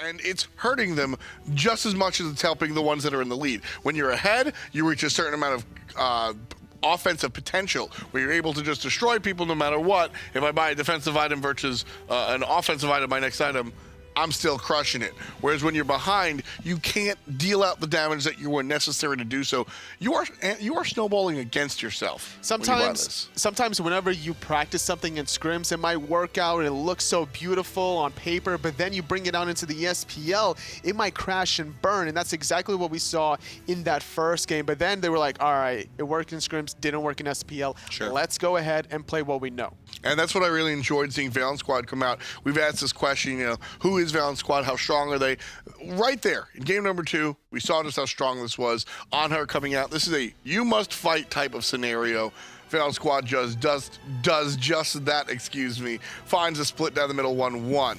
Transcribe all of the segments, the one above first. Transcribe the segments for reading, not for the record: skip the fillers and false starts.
and it's hurting them just as much as it's helping the ones that are in the lead. When you're ahead, you reach a certain amount of offensive potential where you're able to just destroy people no matter what. If I buy a defensive item versus an offensive item, my next item, I'm still crushing it. Whereas when you're behind, you can't deal out the damage that you were necessary to do so. You are snowballing against yourself. Sometimes whenever you practice something in scrims, it might work out and it looks so beautiful on paper, but then you bring it out into the ESPL, it might crash and burn, and that's exactly what we saw in that first game. But then they were like, all right, it worked in scrims, didn't work in SPL. Sure. Let's go ahead and play what we know. And that's what I really enjoyed seeing Valen Squad come out. We've asked this question, who is Valen Squad? How strong are they? Right there, in game number 2, we saw just how strong this was. On her coming out, this is a you must fight type of scenario. Valen Squad just does just that, finds a split down the middle 1-1.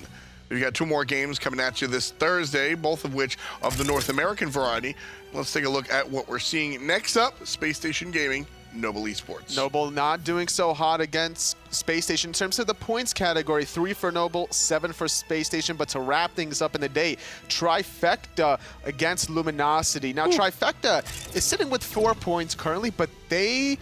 We've got 2 more games coming at you this Thursday, both of which of the North American variety. Let's take a look at what we're seeing. Next up, Spacestation Gaming, Noble eSports. Noble not doing so hot against Spacestation in terms of the points category. 3 for Noble, 7 for Spacestation. But to wrap things up in the day, Trifecta against Luminosity. Now, Trifecta is sitting with 4 points currently, but they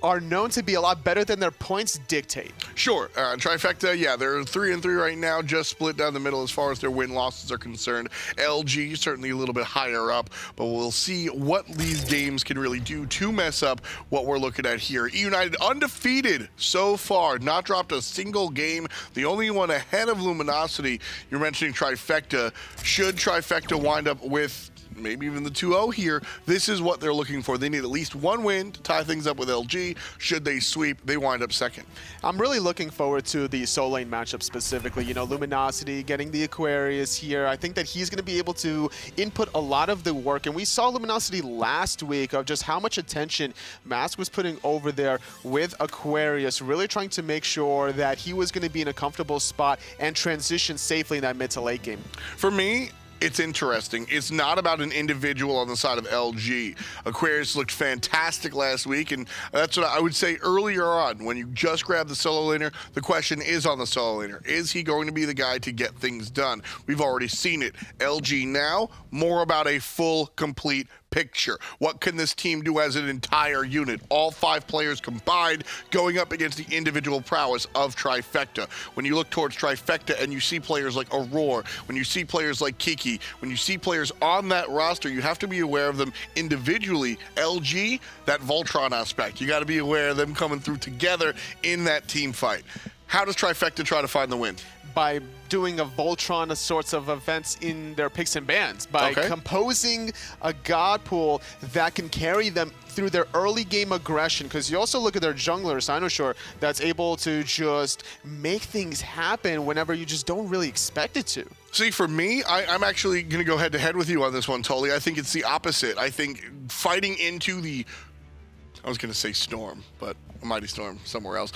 are known to be a lot better than their points dictate. Sure. Trifecta, yeah, they're 3-3 right now, just split down the middle as far as their win-losses are concerned. LG certainly a little bit higher up, but we'll see what these games can really do to mess up what we're looking at here. United undefeated so far, not dropped a single game. The only one ahead of Luminosity, you're mentioning Trifecta. Should Trifecta wind up with maybe even the 2-0 here, this is what they're looking for. They need at least 1 win to tie things up with LG. Should they sweep, they wind up second. I'm really looking forward to the Soul Lane matchup specifically. Luminosity getting the Aquarius here. I think that he's going to be able to input a lot of the work. And we saw Luminosity last week of just how much attention Mask was putting over there with Aquarius, really trying to make sure that he was going to be in a comfortable spot and transition safely in that mid to late game. For me, it's interesting. It's not about an individual on the side of LG. Aquarius looked fantastic last week, and that's what I would say earlier on. When you just grab the solo laner, the question is on the solo laner. Is he going to be the guy to get things done? We've already seen it. LG now, more about a full, complete picture. What can this team do as an entire unit? All 5 players combined going up against the individual prowess of Trifecta. When you look towards Trifecta and you see players like Aurora, when you see players like Kiki, when you see players on that roster, you have to be aware of them individually. LG, that Voltron aspect. You got to be aware of them coming through together in that team fight. How does Trifecta try to find the win? By doing a Voltron sorts of events in their picks and bans, by composing a god pool that can carry them through their early game aggression, because you also look at their jungler, Sinosure, that's able to just make things happen whenever you just don't really expect it to. See, for me, I'm actually going to go head-to-head with you on this one, Tully. I think it's the opposite. I think fighting into the, I was going to say storm, but a mighty storm somewhere else.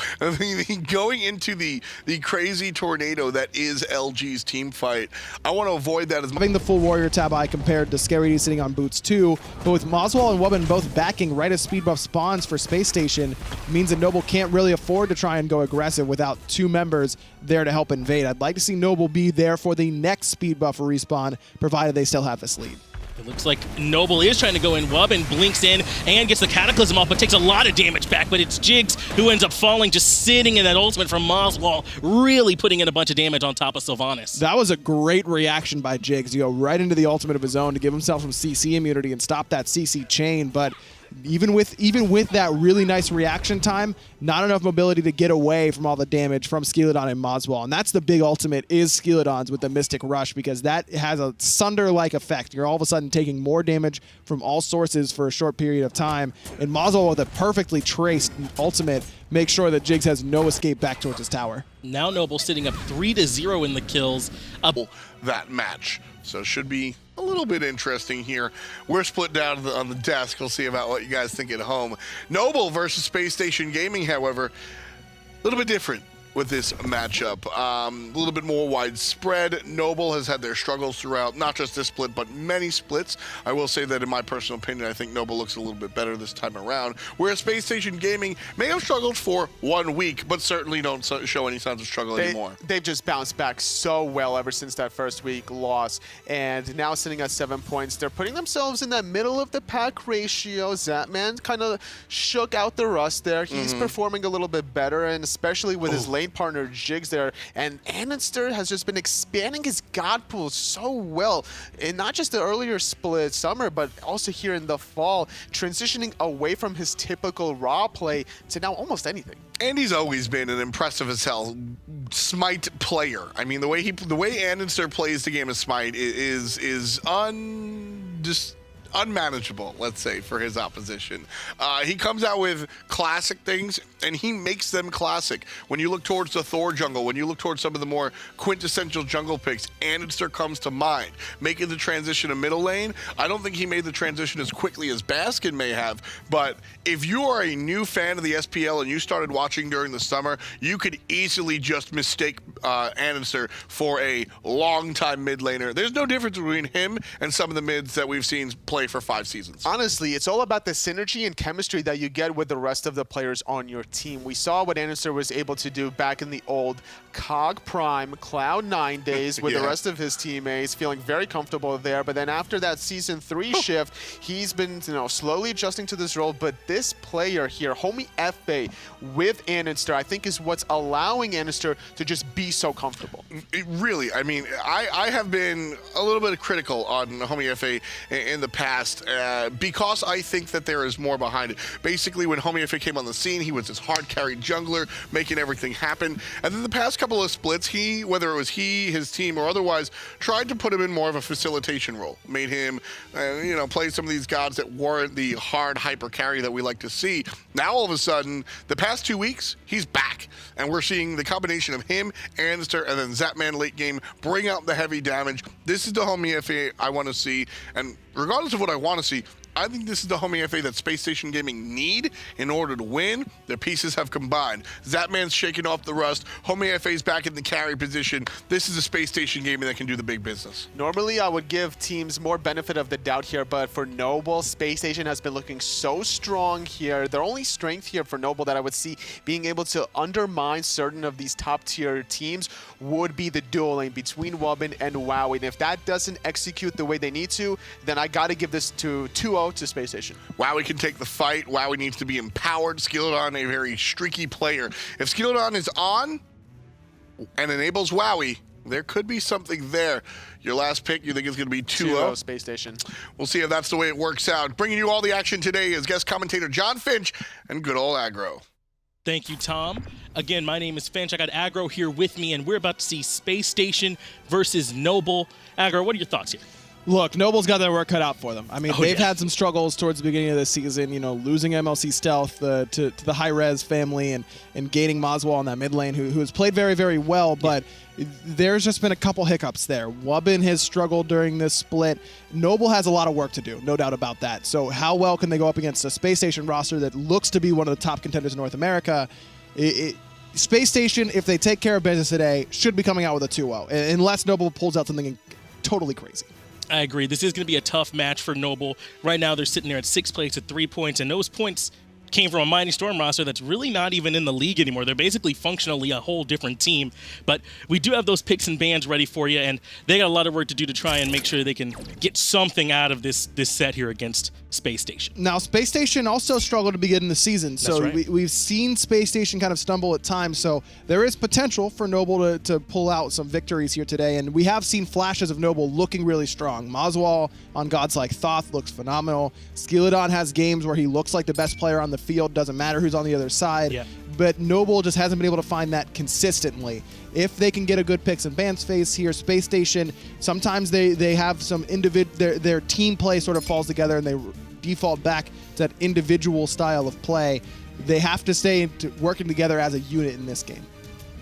Going into the crazy tornado that is LG's team fight, I want to avoid that as much. Having the full warrior tab eye compared to Skeeledon sitting on boots 2, but with moswal and Wubbn both backing right as speed buff spawns for Space Station, means that Noble can't really afford to try and go aggressive without 2 members there to help invade. I'd like to see Noble be there for the next speed buff respawn, provided they still have this lead. It looks like Noble is trying to go in. Wubbn blinks in and gets the Cataclysm off, but takes a lot of damage back. But it's Jigz who ends up falling, just sitting in that ultimate from moswal, really putting in a bunch of damage on top of Sylvanus. That was a great reaction by Jigz. You go right into the ultimate of his own to give himself some CC immunity and stop that CC chain, but even with that really nice reaction time, not enough mobility to get away from all the damage from Skeeledon and moswal. And that's the big ultimate, is Skeeledon's with the Mystic Rush, because that has a Sunder-like effect. You're all of a sudden taking more damage from all sources for a short period of time. And moswal with a perfectly traced ultimate makes sure that Jigz has no escape back towards his tower. Now Noble sitting up 3-0 in the kills. That match. So should be a little bit interesting here. We're split down on the desk. We'll see about what you guys think at home. Noble versus Space Station Gaming, however, a little bit different. with this matchup. A little bit more widespread. Noble has had their struggles throughout, not just this split, but many splits. I will say that in my personal opinion, I think Noble looks a little bit better this time around, whereas Spacestation Gaming may have struggled for 1 week, but certainly don't show any signs of struggle anymore. They've just bounced back so well ever since that first week loss, and now sitting at 7 points. They're putting themselves in that middle of the pack ratio. Zapman kind of shook out the rust there. He's performing a little bit better, and especially with his lane partner Jigz there, and andinster has just been expanding his god pool so well, and not just the earlier split summer, but also here in the fall, transitioning away from his typical raw play to now almost anything. And he's always been an impressive as hell Smite player. I mean, the way andinster plays the game of Smite is unmanageable, let's say, for his opposition. He comes out with classic things, and he makes them classic. When you look towards the Thor jungle, when you look towards some of the more quintessential jungle picks, andinster comes to mind. Making the transition to middle lane, I don't think he made the transition as quickly as Baskin may have, but if you are a new fan of the SPL and you started watching during the summer, you could easily just mistake andinster for a long-time mid laner. There's no difference between him and some of the mids that we've seen play for 5 seasons. Honestly, it's all about the synergy and chemistry that you get with the rest of the players on your team. We saw what andinster was able to do back in the old COG Prime Cloud9 days with the rest of his teammates, feeling very comfortable there. But then after that Season 3 shift, he's been slowly adjusting to this role. But this player here, Homiefe, with andinster, I think is what's allowing andinster to just be so comfortable. Really, I mean, I have been a little bit critical on Homiefe in the past because I think that there is more behind it. Basically, when Homiefe came on the scene, he was this hard carry jungler, making everything happen. And then the past couple of splits, whether it was his team, or otherwise, tried to put him in more of a facilitation role. Made him, play some of these gods that weren't the hard hyper carry that we like to see. Now, all of a sudden, the past 2 weeks, he's back. And we're seeing the combination of him, andinster, and then Zapman late game bring out the heavy damage. This is the Homiefe I want to see. And regardless of what I want to see, I think this is the Homiefe that Spacestation Gaming need in order to win. Their pieces have combined. Zapman's shaking off the rust. Homiefe's back in the carry position. This is a Spacestation Gaming that can do the big business. Normally, I would give teams more benefit of the doubt here, but for Noble, Spacestation has been looking so strong here. Their only strength here for Noble that I would see being able to undermine certain of these top-tier teams would be the duel lane between Wubbn and Wowy. And if that doesn't execute the way they need to, then I got to give this to 2-0 to Spacestation. Wowy can take the fight. Wowy needs to be empowered. Skeeledon, a very streaky player. If Skeeledon is on and enables Wowy, there could be something there. Your last pick, you think it's going to be 2-0? Spacestation. We'll see if that's the way it works out. Bringing you all the action today is guest commentator John Finch and good old Aggro. Thank you, Tom. Again, my name is Finch. I got Aggro here with me, and we're about to see Spacestation versus Noble. Aggro, what are your thoughts here? Look, Noble's got their work cut out for them. I mean, they've had some struggles towards the beginning of the season, losing MLC Stealth to the hi-rez family and gaining moswal in that mid lane, who has played very, very well, but there's just been a couple hiccups there. Wubbn has struggled during this split. Noble has a lot of work to do, no doubt about that. So how well can they go up against a Spacestation roster that looks to be one of the top contenders in North America? Spacestation, if they take care of business today, should be coming out with a 2-0, unless Noble pulls out something totally crazy. I agree. This is going to be a tough match for Noble. Right now, they're sitting there at 6 plays at 3 points, and those points came from a Mighty Storm roster that's really not even in the league anymore. They're basically functionally a whole different team. But we do have those picks and bans ready for you, and they got a lot of work to do to try and make sure they can get something out of this set here against Spacestation. Now, Spacestation also struggled to begin the season, so right. we've seen Spacestation kind of stumble at times, so there is potential for Noble to pull out some victories here today, and we have seen flashes of Noble looking really strong. Moswal on gods like Thoth looks phenomenal. Skeeledon has games where he looks like the best player on the field, doesn't matter who's on the other side, but Noble just hasn't been able to find that consistently. If they can get a good picks and bans phase here, Spacestation, sometimes they have some their team play sort of falls together and they default back to that individual style of play. They have to stay working together as a unit in this game.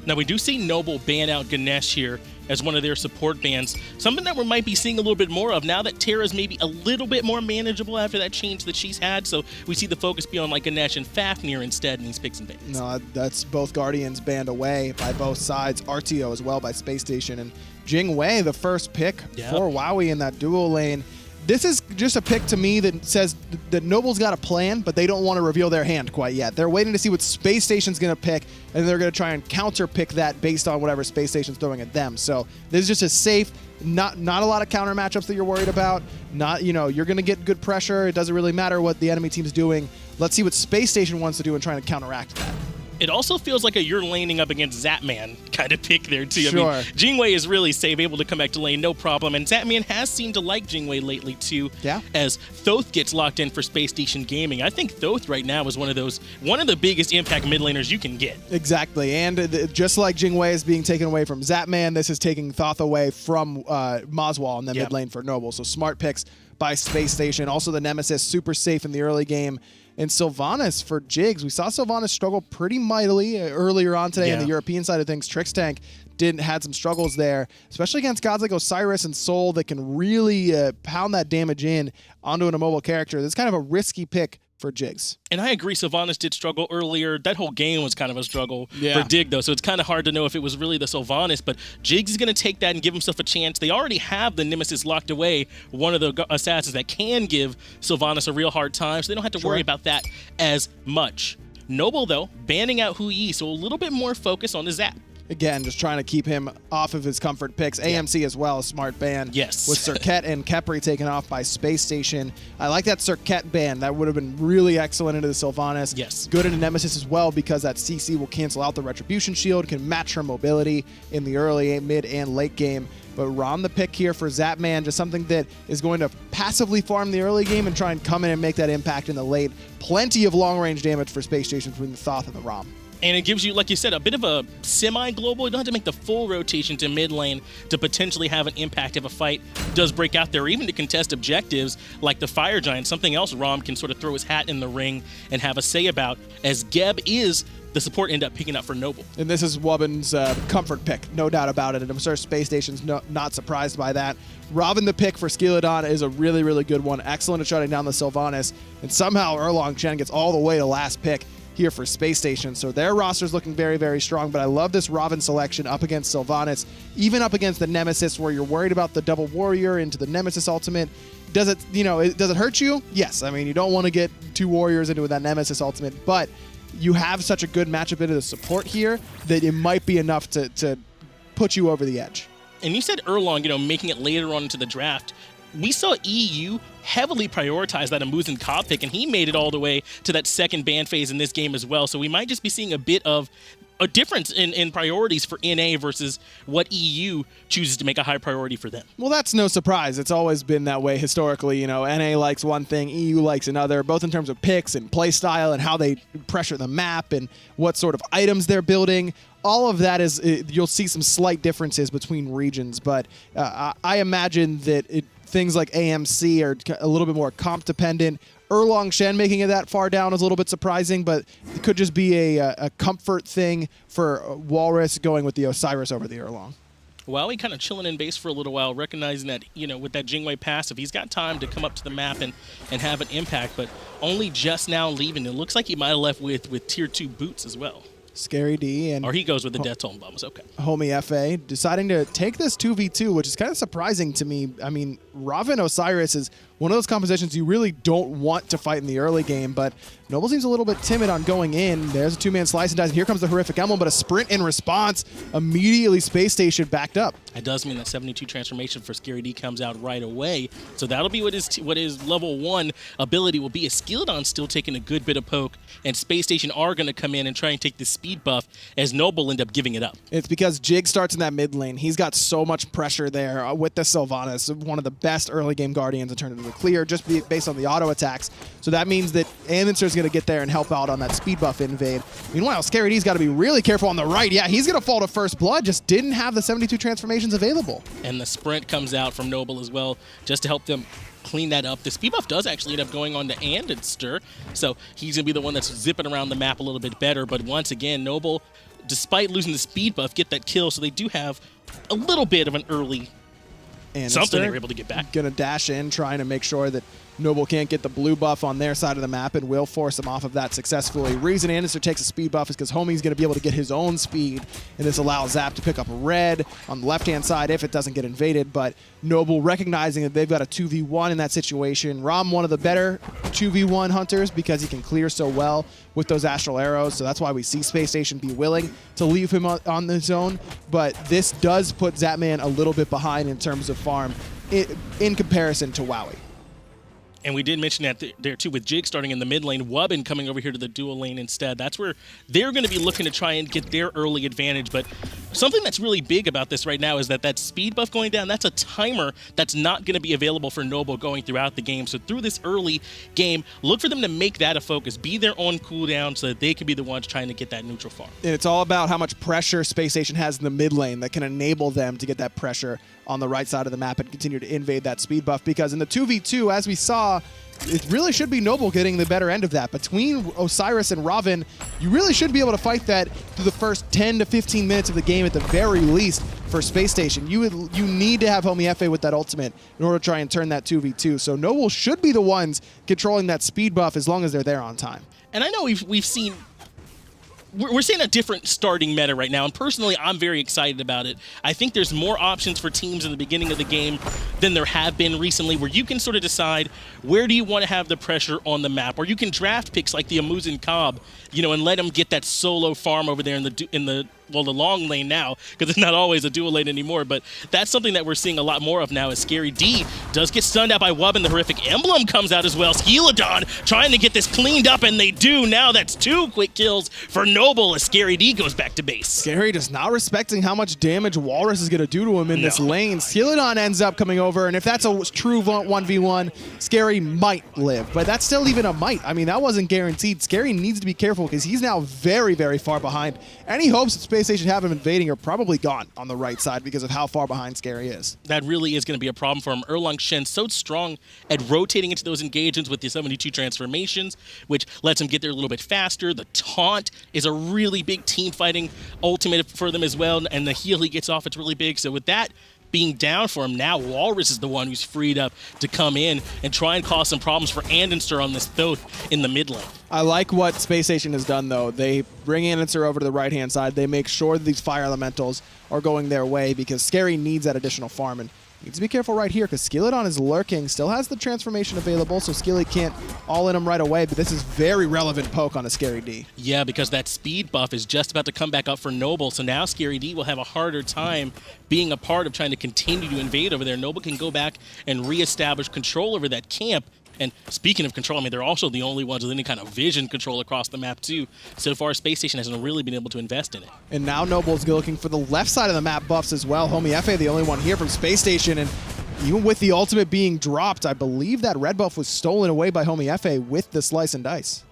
Now, we do see Noble ban out Ganesh here as one of their support bans. Something that we might be seeing a little bit more of now that Terra's maybe a little bit more manageable after that change that she's had. So we see the focus be on like Ganesh and Fafnir instead in these picks and bans. No, that's both Guardians banned away by both sides. RTO as well by Spacestation. And Jing Wei, the first pick for Wowy in that duo lane. This is just a pick to me that says that Noble's got a plan, but they don't want to reveal their hand quite yet. They're waiting to see what Space Station's going to pick, and they're going to try and counter pick that based on whatever Space Station's throwing at them. So this is just a safe, not a lot of counter matchups that you're worried about. Not, you're going to get good pressure. It doesn't really matter what the enemy team's doing. Let's see what Space Station wants to do and trying to counteract that. It also feels like you're laning up against Zapman kind of pick there, too. Sure. I mean, Jingwei is really safe, able to come back to lane, no problem. And Zapman has seemed to like Jingwei lately, too. Yeah. As Thoth gets locked in for Space Station Gaming. I think Thoth right now is one of the biggest impact mid laners you can get. Exactly. And just like Jingwei is being taken away from Zapman, this is taking Thoth away from moswal in the mid lane for Noble. So smart picks by Space Station. Also the Nemesis, super safe in the early game. And Sylvanus for Jigz. We saw Sylvanus struggle pretty mightily earlier on today in the European side of things. Trix Tank had some struggles there, especially against gods like Osiris and Soul that can really pound that damage in onto an immobile character. That's kind of a risky pick for Jigz. And I agree, Sylvanus did struggle earlier. That whole game was kind of a struggle for Dig, though, so it's kind of hard to know if it was really the Sylvanus, but Jigz is going to take that and give himself a chance. They already have the Nemesis locked away, one of the assassins that can give Sylvanus a real hard time, so they don't have to worry about that as much. Noble, though, banning out Hui, so a little bit more focus on the Zap. Again, just trying to keep him off of his comfort picks. AMC as well, a smart ban. Yes. With Serket and Khepri taken off by Space Station. I like that Serket ban. That would have been really excellent into the Sylvanus. Yes. Good into Nemesis as well because that CC will cancel out the Retribution Shield, can match her mobility in the early, mid, and late game. But Ron the pick here for Zapman, just something that is going to passively farm the early game and try and come in and make that impact in the late. Plenty of long-range damage for Space Station between the Thoth and the Rom. And it gives you, like you said, a bit of a semi-global. You don't have to make the full rotation to mid lane to potentially have an impact if a fight does break out there, or even to contest objectives like the Fire Giant, something else Rom can sort of throw his hat in the ring and have a say about, as Geb is the support end up picking up for Noble. And this is Wubbn's comfort pick, no doubt about it. And I'm sure Space Station's not surprised by that. Robin the pick for Skeeledon is a really, really good one. Excellent at shutting down the Sylvanus. And somehow Erlang Shen gets all the way to last pick here for Space Station. So their roster's looking very, very strong, but I love this Robin selection up against Sylvanus, even up against the Nemesis where you're worried about the double warrior into the Nemesis ultimate. Does it hurt you? Yes. I mean, you don't want to get two warriors into that Nemesis ultimate, but you have such a good matchup into the support here that it might be enough to put you over the edge. And you said Erlang, making it later on into the draft. We saw EU heavily prioritize that Amuzin Cobb pick, and he made it all the way to that second ban phase in this game as well. So we might just be seeing a bit of a difference in priorities for NA versus what EU chooses to make a high priority for them. Well, that's no surprise. It's always been that way historically. NA likes one thing, EU likes another, both in terms of picks and play style and how they pressure the map and what sort of items they're building. All of that is, you'll see some slight differences between regions, but I imagine that things like AMC are a little bit more comp dependent. Erlang Shen making it that far down is a little bit surprising, but it could just be a comfort thing for Whalrus going with the Osiris over the Erlang. Well, he kind of chilling in base for a little while, recognizing that, with that Jingwei passive, he's got time to come up to the map and have an impact, but only just now leaving. It looks like he might have left with tier 2 boots as well. Scary D and... Or he goes with the Death Tone Bombs, okay. Homiefe deciding to take this 2v2, which is kind of surprising to me. I mean, Ravana Osiris is one of those compositions you really don't want to fight in the early game, but Noble seems a little bit timid on going in. There's a two-man slice and dice, and here comes the horrific emblem, but a sprint in response. Immediately Space Station backed up. It does mean that 72 transformation for Scary D comes out right away, so that'll be what his level 1 ability will be. As Skeeledon still taking a good bit of poke, and Space Station are going to come in and try and take the speed buff, as Noble end up giving it up. It's because Jig starts in that mid lane. He's got so much pressure there with the Sylvanus, one of the best early game Guardians in terms of the clear, just based on the auto attacks. So that means that andinster is going to get there and help out on that speed buff invade. Meanwhile, Scary D's got to be really careful on the right. Yeah, he's going to fall to first blood, just didn't have the 72 transformations available. And the sprint comes out from Noble as well, just to help them clean that up. The speed buff does actually end up going on to andinster, so he's going to be the one that's zipping around the map a little bit better. But once again, Noble, despite losing the speed buff, get that kill, so they do have a little bit of an early And something they were able to get back. Gonna dash in, trying to make sure that Noble can't get the blue buff on their side of the map, and will force them off of that successfully. Reason andinster takes a speed buff is because Homie's gonna be able to get his own speed, and this allows Zap to pick up red on the left-hand side if it doesn't get invaded. But Noble recognizing that they've got a 2v1 in that situation. Ram, one of the better 2v1 hunters because he can clear so well with those astral arrows, so that's why we see Spacestation be willing to leave him on the zone. But this does put Zapman a little bit behind in terms of farm in comparison to Wowy. And we did mention that there too, with Jig starting in the mid lane, Wubbn coming over here to the dual lane instead. That's where they're going to be looking to try and get their early advantage. But something that's really big about this right now is that speed buff going down, that's a timer that's not going to be available for Noble going throughout the game. So through this early game, look for them to make that a focus, be their own cooldown so that they can be the ones trying to get that neutral farm. And it's all about how much pressure Spacestation has in the mid lane that can enable them to get that pressure on the right side of the map and continue to invade that speed buff. Because in the 2v2, as we saw, it really should be Noble getting the better end of that. Between Osiris and Ravana, you really should be able to fight that through the first 10 to 15 minutes of the game at the very least for Spacestation. You need to have Homiefe with that ultimate in order to try and turn that 2v2. So Noble should be the ones controlling that speed buff as long as they're there on time. And I know we've seen... We're seeing a different starting meta right now, and personally, I'm very excited about it. I think there's more options for teams in the beginning of the game than there have been recently, where you can sort of decide where do you want to have the pressure on the map, or you can draft picks like the Amuzin Cobb, you know, and let them get that solo farm over there in the long lane now, because it's not always a dual lane anymore. But that's something that we're seeing a lot more of now, as Scary D does get stunned out by Wubbn. The horrific emblem comes out as well. Skeeledon trying to get this cleaned up, and they do. Now that's 2 quick kills for Noble as Scary D goes back to base. Scary just not respecting how much damage Whalrus is going to do to him in this lane. Skeeledon ends up coming over, and if that's a true 1v1, Scary might live. But that's still even a might. I mean, that wasn't guaranteed. Scary needs to be careful because he's now very, very far behind. Any hopes that Spacestation have him invading are probably gone on the right side because of how far behind Scary is. That really is going to be a problem for him. Erlang Shen so strong at rotating into those engagements with the 72 transformations, which lets him get there a little bit faster. The taunt is a really big team fighting ultimate for them as well, and the heal he gets off, it's really big. So with that being down for him, now Whalrus is the one who's freed up to come in and try and cause some problems for andinster on this Thoth in the mid lane. I like what Spacestation has done, though. They bring andinster over to the right-hand side. They make sure that these fire elementals are going their way because Scary needs that additional farm. And needs to be careful right here because Skeeledon is lurking, still has the transformation available, so Skeely can't all-in him right away, but this is very relevant poke on a Scary D. Yeah, because that speed buff is just about to come back up for Noble, so now Scary D will have a harder time being a part of trying to continue to invade over there. Noble can go back and reestablish control over that camp. And speaking of control, I mean, they're also the only ones with any kind of vision control across the map, too. So far, Spacestation hasn't really been able to invest in it. And now Noble's looking for the left side of the map buffs as well. Homiefe, the only one here from Spacestation, and even with the ultimate being dropped, I believe that red buff was stolen away by Homiefe with the slice and dice.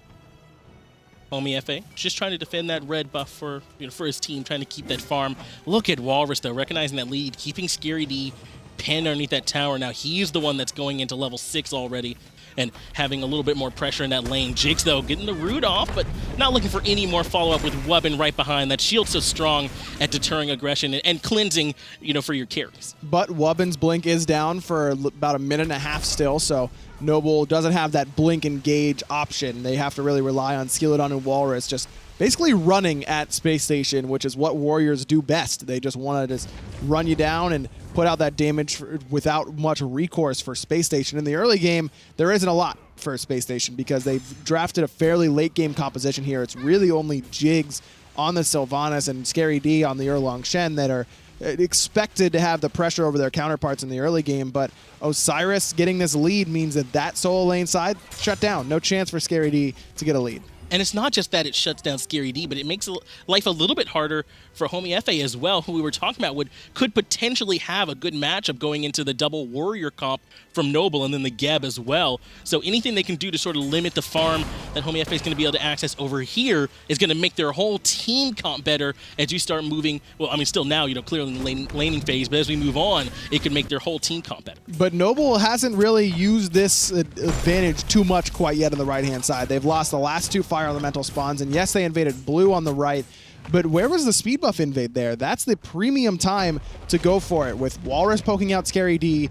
Homiefe just trying to defend that red buff for his team, trying to keep that farm. Look at Whalrus, though, recognizing that lead, keeping Scary D pinned underneath that tower. Now he's the one that's going into level 6 already and having a little bit more pressure in that lane. Jigz, though, getting the root off, but not looking for any more follow-up with Wubbn right behind. That shield's so strong at deterring aggression and cleansing, for your carries. But Wubbn's blink is down for about a minute and a half still, so Noble doesn't have that blink engage option. They have to really rely on Skeeledon and Whalrus just basically running at Spacestation, which is what warriors do best. They just want to just run you down and put out that damage without much recourse for Spacestation. In the early game, there isn't a lot for Spacestation because they've drafted a fairly late game composition here. It's really only Jigz on the Sylvanus and Scary D on the Erlang Shen that are expected to have the pressure over their counterparts in the early game, but Osiris getting this lead means that solo lane side shut down. No chance for Scary D to get a lead. And it's not just that it shuts down Scary D, but it makes life a little bit harder for Homiefe as well, who we were talking about could potentially have a good matchup going into the double warrior comp from Noble and then the Geb as well. So anything they can do to sort of limit the farm that Homiefe is going to be able to access over here is going to make their whole team comp better as you start moving. Well, I mean, still now, clearly in the laning phase, but as we move on, it could make their whole team comp better. But Noble hasn't really used this advantage too much quite yet on the right-hand side. They've lost the last 2 fire elemental spawns, and yes, they invaded blue on the right, But where was the speed buff invade there? That's the premium time to go for it, with Whalrus poking out Scary D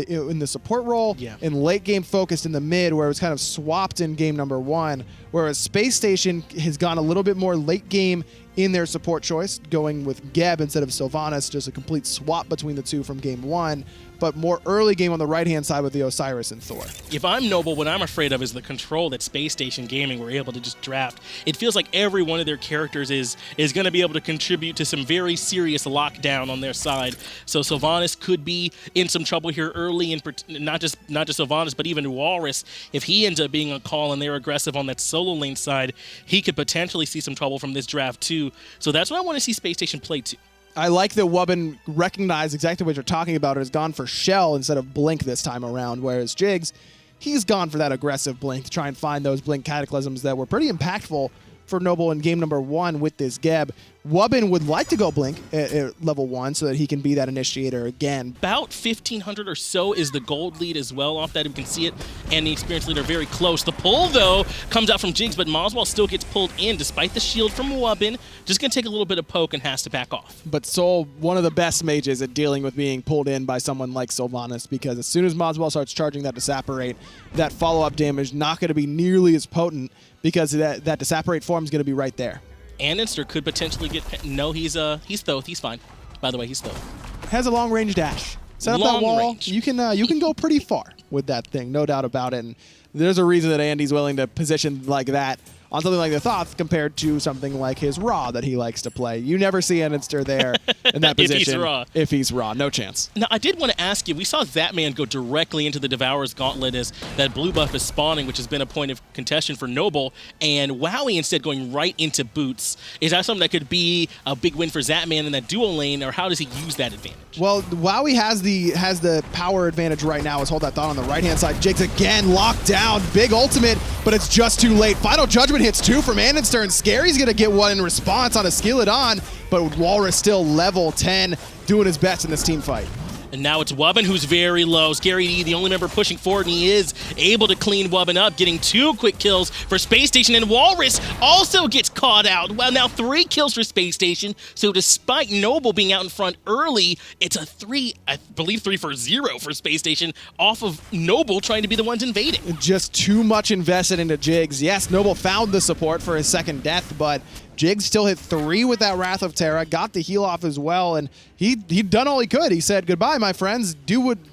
in the support role, and late game focused in the mid, where it was kind of swapped in game number 1, whereas Spacestation has gone a little bit more late game in their support choice, going with Geb instead of Sylvanus, just a complete swap between the two from game 1, but more early game on the right-hand side with the Osiris and Thor. If I'm Noble, what I'm afraid of is the control that Spacestation Gaming were able to just draft. It feels like every one of their characters is going to be able to contribute to some very serious lockdown on their side. So Sylvanus could be in some trouble here early, and not just Sylvanus, but even Whalrus. If he ends up being a call and they're aggressive on that solo lane side, he could potentially see some trouble from this draft too. So that's what I want to see Spacestation play too. I like that Wubbn recognized exactly what you're talking about and has gone for Shell instead of Blink this time around, whereas Jigz, he's gone for that aggressive Blink to try and find those Blink Cataclysms that were pretty impactful for Noble in game number 1 with this Geb. Wubbn would like to go Blink at level 1 so that he can be that initiator again. About 1,500 or so is the gold lead as well. Off that, we can see it, and the experience lead are very close. The pull, though, comes out from Jigz, but moswal still gets pulled in despite the shield from Wubbn. Just going to take a little bit of poke and has to back off. But Sol, one of the best mages at dealing with being pulled in by someone like Sylvanus, because as soon as moswal starts charging that Disapparate, that follow-up damage not going to be nearly as potent, because that Disapparate form is going to be right there. Andinster could potentially get... No, he's Thoth. He's fine. By the way, he's Thoth. Has a long-range dash. Set up that wall. You can go pretty far with that thing, no doubt about it. And there's a reason that Andy's willing to position like that on something like the Thoth compared to something like his Ra that he likes to play. You never see Andinster there in that position. If he's Ra, no chance. Now, I did want to ask you, we saw Zapman go directly into the Devourer's Gauntlet as that blue buff is spawning, which has been a point of contention for Noble, and Wowy instead going right into Boots. Is that something that could be a big win for Zapman in that dual lane, or how does he use that advantage? Well, Wowy has the power advantage right now. Is hold that thought on the right-hand side. Jigz again locked down. Big ultimate, but it's just too late. Final Judgment hits 2 from Andinster, and Scary's going to get one in response on a Skeeledon, but Whalrus still level 10, doing his best in this team fight. And now it's Wubbn who's very low. Scary D, the only member pushing forward, and he is able to clean Wubbn up, getting 2 quick kills for Spacestation, and Whalrus also gets caught out. Well, now 3 kills for Spacestation, so despite Noble being out in front early, it's a 3 for 0 for Spacestation off of Noble trying to be the ones invading. Just too much invested into Jigz. Yes, Noble found the support for his second death, but Jigz still hit 3 with that Wrath of Terra, got the heal off as well, and he'd done all he could. He said, "Goodbye, my friends. Do with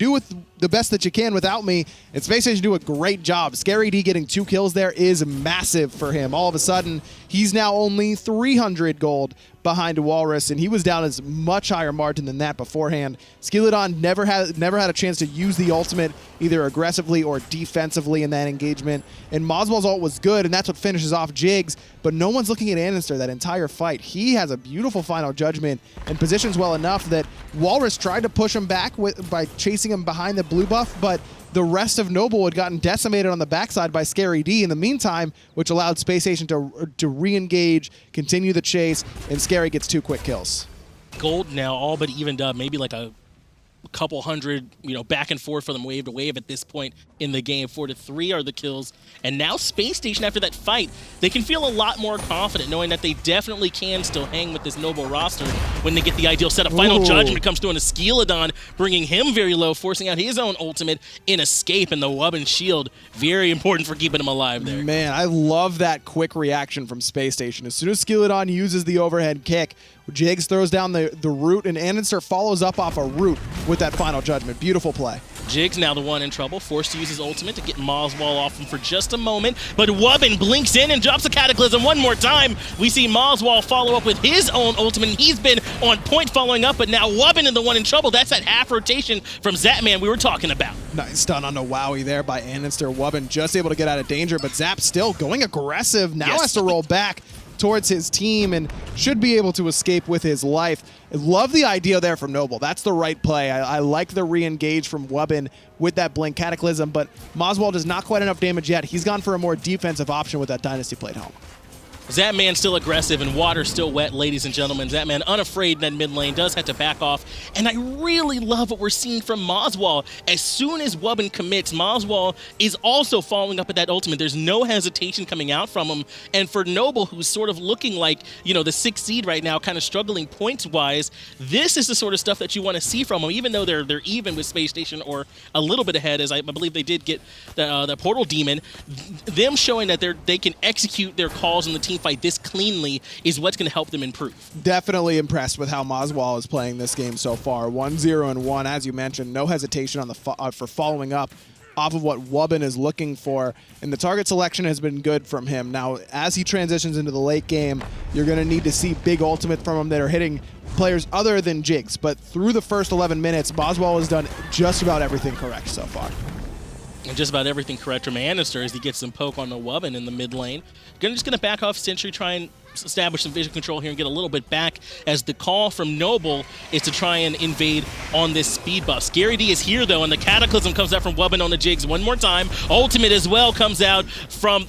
the best that you can without me." And Spacestation do a great job. Scary D getting 2 kills there is massive for him. All of a sudden, he's now only 300 gold behind Whalrus, and he was down as much higher margin than that beforehand. Skeeledon never had a chance to use the ultimate either aggressively or defensively in that engagement, and moswal's ult was good, and that's what finishes off Jigz, but no one's looking at Andinster that entire fight. He has a beautiful Final Judgment and positions well enough that Whalrus tried to push him back by chasing him behind the blue buff, but the rest of Noble had gotten decimated on the backside by Scary D in the meantime, which allowed Spacestation to re-engage, continue the chase, and Scary gets 2 quick kills. Gold now all but evened up, maybe like a couple hundred, back and forth for them wave to wave at this point in the game. 4 to 3 are the kills. And now Spacestation, after that fight, they can feel a lot more confident knowing that they definitely can still hang with this Noble roster when they get the ideal setup. Final Judgment comes through on a Skeeledon, bringing him very low, forcing out his own ultimate in Escape, and the Wubbn shield, very important for keeping him alive there. Man, I love that quick reaction from Spacestation. As soon as Skeeledon uses the overhead kick, Jigz throws down the root, and Andinster follows up off a root with that Final Judgment. Beautiful play. Jigz now the one in trouble, forced to use his ultimate to get moswal off him for just a moment, but Wubbn blinks in and drops a Cataclysm one more time. We see moswal follow up with his own ultimate, and he's been on point following up, but now Wubbn is the one in trouble. That's that half rotation from Zapman we were talking about. Nice stun on the Wowy there by Andinster. Wubbn just able to get out of danger, but Zap still going aggressive. Now has to roll back towards his team and should be able to escape with his life. I love the idea there from Noble. That's the right play. I like the re-engage from Wubbn with that Blink Cataclysm, but moswal does not quite enough damage yet. He's gone for a more defensive option with that Dynasty Plate home. Zapman still aggressive and water still wet, ladies and gentlemen. Zapman unafraid in that mid lane, does have to back off. And I really love what we're seeing from moswal. As soon as Wubbn commits, moswal is also following up at that ultimate. There's no hesitation coming out from him. And for Noble, who's sort of looking like, you know, the 6th seed right now, kind of struggling points-wise, this is the sort of stuff that you want to see from him, even though they're even with Spacestation or a little bit ahead, as I believe they did get the Portal Demon. Them showing that they can execute their calls in the team fight this cleanly is what's going to help them improve. Definitely impressed with how moswal is playing this game so far. 1-0-1, as you mentioned, no hesitation on the for following up off of what Wubbn is looking for, and the target selection has been good from him. Now, as he transitions into the late game, you're going to need to see big ultimate from him that are hitting players other than Jigz, but through the first 11 minutes, moswal has done just about everything correct so far. And just about everything correct from andinster as he gets some poke on the Wubbn in the mid lane. Just going to back off Sentry, try and establish some vision control here and get a little bit back, as the call from Noble is to try and invade on this speed buff. Scary D is here though, and the Cataclysm comes out from Wubbn on the Jigz one more time. Ultimate as well comes out from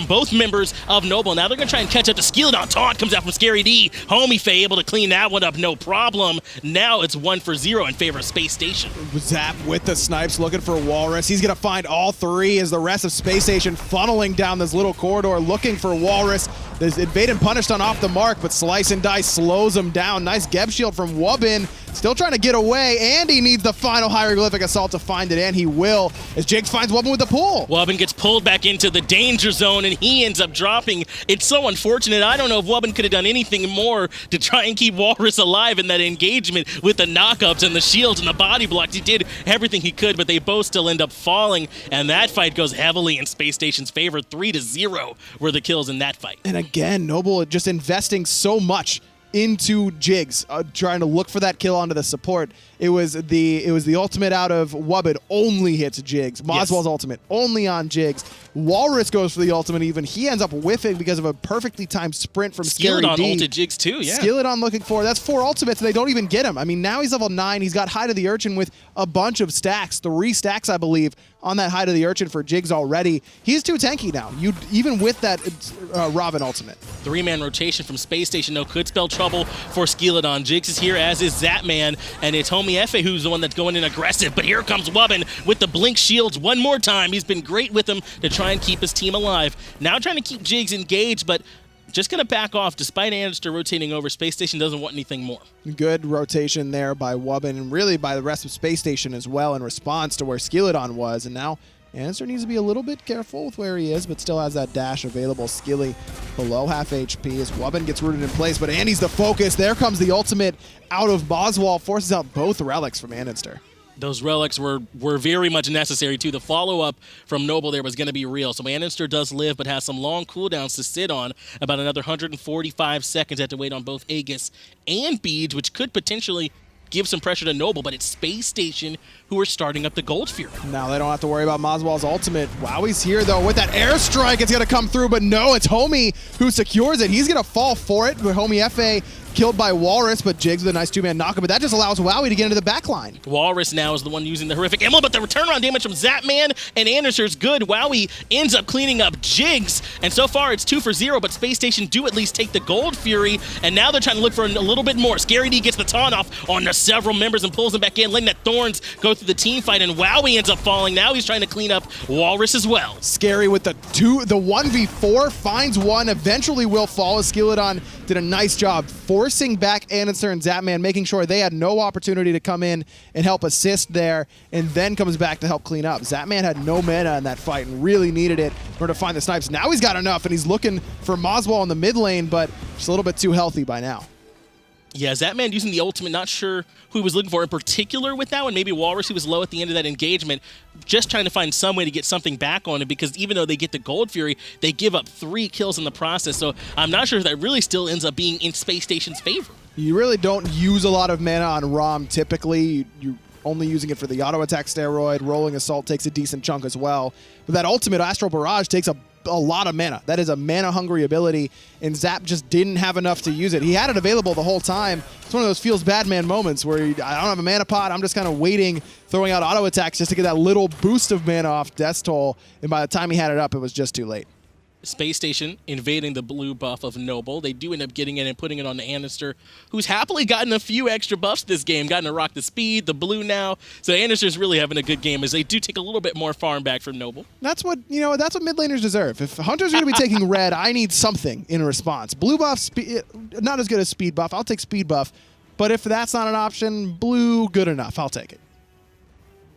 both members of Noble. Now they're going to try and catch up to Skeeledon. Taunt comes out from Scary D. Homiefe able to clean that one up, no problem. Now it's 1-0 in favor of Spacestation. Zap with the snipes, looking for Whalrus. He's going to find all three as the rest of Spacestation funneling down this little corridor looking for Whalrus. There's invade and punished on off the mark, but Slice and Dice slows him down. Nice Geb shield from Wubbn. Still trying to get away, and he needs the final hieroglyphic assault to find it, and he will, as Jigz finds Wubbn with the pull. Wubbn gets pulled back into the danger zone, and he ends up dropping. It's so unfortunate. I don't know if Wubbn could have done anything more to try and keep Whalrus alive in that engagement with the knockups and the shields and the body blocks. He did everything he could, but they both still end up falling, and that fight goes heavily in Spacestation's favor. 3-0 were the kills in that fight. And again, Noble just investing so much into Jigz, trying to look for that kill onto the support. It was the ultimate out of Wubbn only hits Jigz. Moswal's ultimate only on Jigz. Whalrus goes for the ultimate even. He ends up whiffing because of a perfectly timed sprint from Scary D. Skeeledon ulted Jigz too, yeah. Skeeledon looking for, that's 4 ultimates and they don't even get him. I mean, now he's level 9. He's got High to the Urchin with a bunch of stacks, 3 stacks, I believe, on that High to the Urchin for Jigz already. He's too tanky now, even with that Ravana ultimate. 3-man rotation from Spacestation, though, could spell trouble for Skeeledon. Jigz is here, as is Zapman, and it's Homiefe who's the one that's going in aggressive, but here comes Wubbn with the blink shields one more time. He's been great with them to try and keep his team alive. Now trying to keep Jigz engaged, but just going to back off. Despite andinster rotating over, Spacestation doesn't want anything more. Good rotation there by Wubbn, and really by the rest of Spacestation as well in response to where Skeeledon was, and now andinster needs to be a little bit careful with where he is, but still has that dash available. Skilly below half HP as Wubbn gets rooted in place, but Andy's the focus. There comes the ultimate out of moswal, forces out both relics from andinster. Those relics were very much necessary too. The follow-up from Noble there was going to be real. So andinster does live, but has some long cooldowns to sit on. About another 145 seconds. Had to wait on both Aegis and Beads, which could potentially give some pressure to Noble, but it's Spacestation who are starting up the Gold Fury. Now they don't have to worry about moswal's ultimate. Wowie's here though with that airstrike. It's going to come through, but no, it's Homie who secures it. He's going to fall for it, but Homiefe killed by Whalrus, but Jigz with a nice 2-man knockup, but that just allows Wowy to get into the back line. Whalrus now is the one using the horrific emblem, but the turnaround damage from Zapman and andinster is good. Wowy ends up cleaning up Jigz, and so far it's 2-0, but Spacestation do at least take the Gold Fury, and now they're trying to look for a little bit more. Scary D gets the taunt off on the several members and pulls them back in, letting that Thorns go through the team fight, and Wowy ends up falling. Now he's trying to clean up Whalrus as well. Scary with the 1v4, finds one, eventually will fall as Skeeledon did a nice job forcing back andinster and Zapman, making sure they had no opportunity to come in and help assist there, and then comes back to help clean up. Zapman had no mana in that fight and really needed it in order to find the snipes. Now he's got enough, and he's looking for moswal in the mid lane, but just a little bit too healthy by now. Yeah, Zapman using the ultimate, not sure who he was looking for in particular with that one. Maybe Whalrus, who was low at the end of that engagement, just trying to find some way to get something back on it, because even though they get the Gold Fury, they give up 3 kills in the process. So I'm not sure if that really still ends up being in Spacestation's favor. You really don't use a lot of mana on Rom typically. You're only using it for the auto attack steroid. Rolling Assault takes a decent chunk as well. But that ultimate Astral Barrage takes a lot of mana. That is a mana-hungry ability, and Zap just didn't have enough to use it. He had it available the whole time. It's one of those feels bad man moments where I don't have a mana pot, I'm just kind of waiting, throwing out auto attacks just to get that little boost of mana off Death's Toll, and by the time he had it up, it was just too late. Spacestation invading the blue buff of Noble. They do end up getting it and putting it on the andinster, who's happily gotten a few extra buffs this game, gotten to rock the speed, the blue now. So andinster's really having a good game as they do take a little bit more farm back from Noble. That's what that's what mid laners deserve. If Hunter's going to be taking red, I need something in response. Blue buff, not as good as speed buff. I'll take speed buff. But if that's not an option, blue, good enough. I'll take it.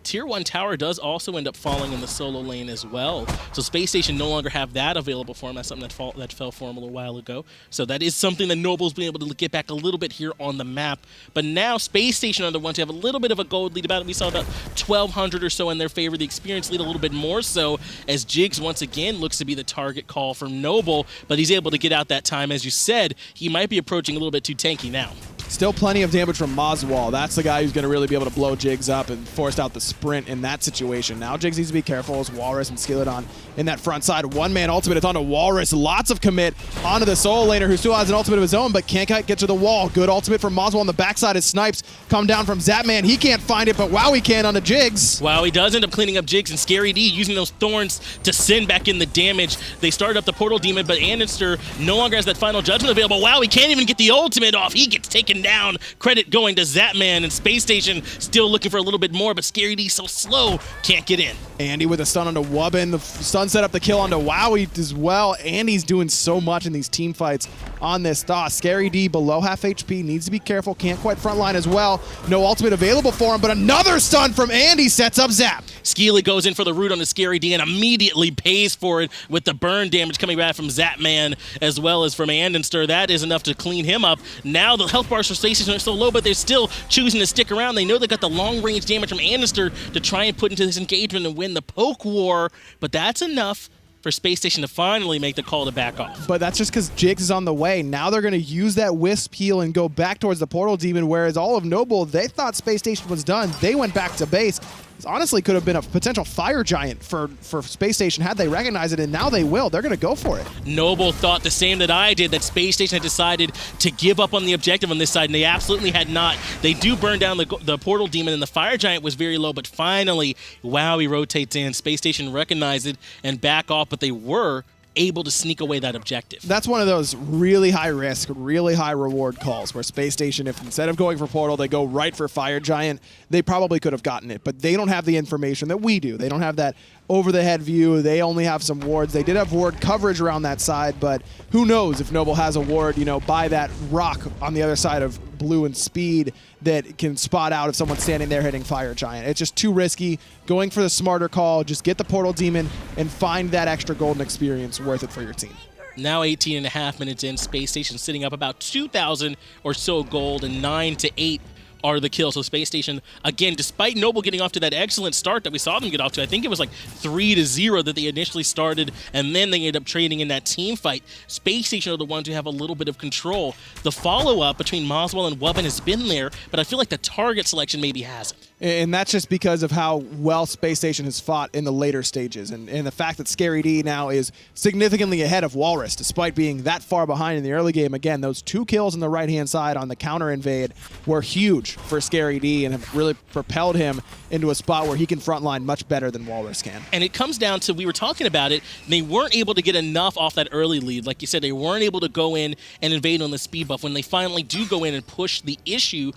Tier 1 tower does also end up falling in the solo lane as well. So Spacestation no longer have that available for him. That's something that fell for him a little while ago. So that is something that Noble's been able to get back a little bit here on the map. But now Spacestation are the ones who have a little bit of a gold lead about it. We saw about 1,200 or so in their favor. The experience lead a little bit more so as Jigz once again looks to be the target call from Noble. But he's able to get out that time. As you said, he might be approaching a little bit too tanky now. Still plenty of damage from moswal. That's the guy who's going to really be able to blow Jigz up and force out the sprint in that situation. Now Jigz needs to be careful as Whalrus and Skeeledon in that front side. One-man ultimate. It's onto Whalrus. Lots of commit onto the solo laner who still has an ultimate of his own but can't get to the wall. Good ultimate from moswal on the backside as snipes come down from Zapman. He can't find it, but Wowy can onto Jigz. Wow, he does end up cleaning up Jigz, and Scary D using those thorns to send back in the damage. They started up the portal demon, but andinster no longer has that final judgment available. Wow, he can't even get the ultimate off. He gets taken down. Credit going to Zapman, and Spacestation still looking for a little bit more, but Scary D so slow, can't get in. Andy with a stun onto Wubbn. The stun set up the kill onto Wowy as well. Andy's doing so much in these team fights on this Thoth. Scary D below half HP, needs to be careful, can't quite frontline as well. No ultimate available for him, but another stun from Andy sets up Zap. Skeely goes in for the root on the Scary D and immediately pays for it with the burn damage coming back from Zapman as well as from andinster. That is enough to clean him up. Now the health bars for Spacestation are so low, but they're still choosing to stick around. They know they got the long-range damage from andinster to try and put into this engagement and win the poke war, but that's enough for Spacestation to finally make the call to back off. But that's just because Jigz is on the way. Now they're going to use that Wisp heal and go back towards the Portal Demon, whereas all of Noble, they thought Spacestation was done. They went back to base. This honestly could have been a potential fire giant for Spacestation had they recognized it, and now they will. They're going to go for it. Noble thought the same that I did, that Spacestation had decided to give up on the objective on this side, and they absolutely had not. They do burn down the Portal Demon, and the fire giant was very low, but finally, wow, he rotates in. Spacestation recognized it and back off, but they were able to sneak away that objective. That's one of those really high risk, really high reward calls where Spacestation, if instead of going for Portal, they go right for Fire Giant, they probably could have gotten it, but they don't have the information that we do. They don't have that over-the-head view. They only have some wards. They did have ward coverage around that side, but who knows if Noble has a ward, by that rock on the other side of blue and speed that can spot out if someone's standing there hitting Fire Giant. It's just too risky. Going for the smarter call, just get the Portal Demon and find that extra golden experience worth it for your team. Now 18.5 minutes in, Spacestation sitting up about 2,000 or so gold, and 9 to 8 are the kills. So Spacestation, again, despite Noble getting off to that excellent start that we saw them get off to, I think it was like 3-0 that they initially started, and then they ended up trading in that team fight. Spacestation are the ones who have a little bit of control. The follow-up between moswal and Wubbn has been there, but I feel like the target selection maybe hasn't. And that's just because of how well Spacestation has fought in the later stages. And the fact that Scary D now is significantly ahead of Whalrus, despite being that far behind in the early game. Again, those 2 kills on the right-hand side on the counter invade were huge for Scary D and have really propelled him into a spot where he can frontline much better than Whalrus can. And it comes down to, we were talking about it, they weren't able to get enough off that early lead. Like you said, they weren't able to go in and invade on the speed buff. When they finally do go in and push the issue,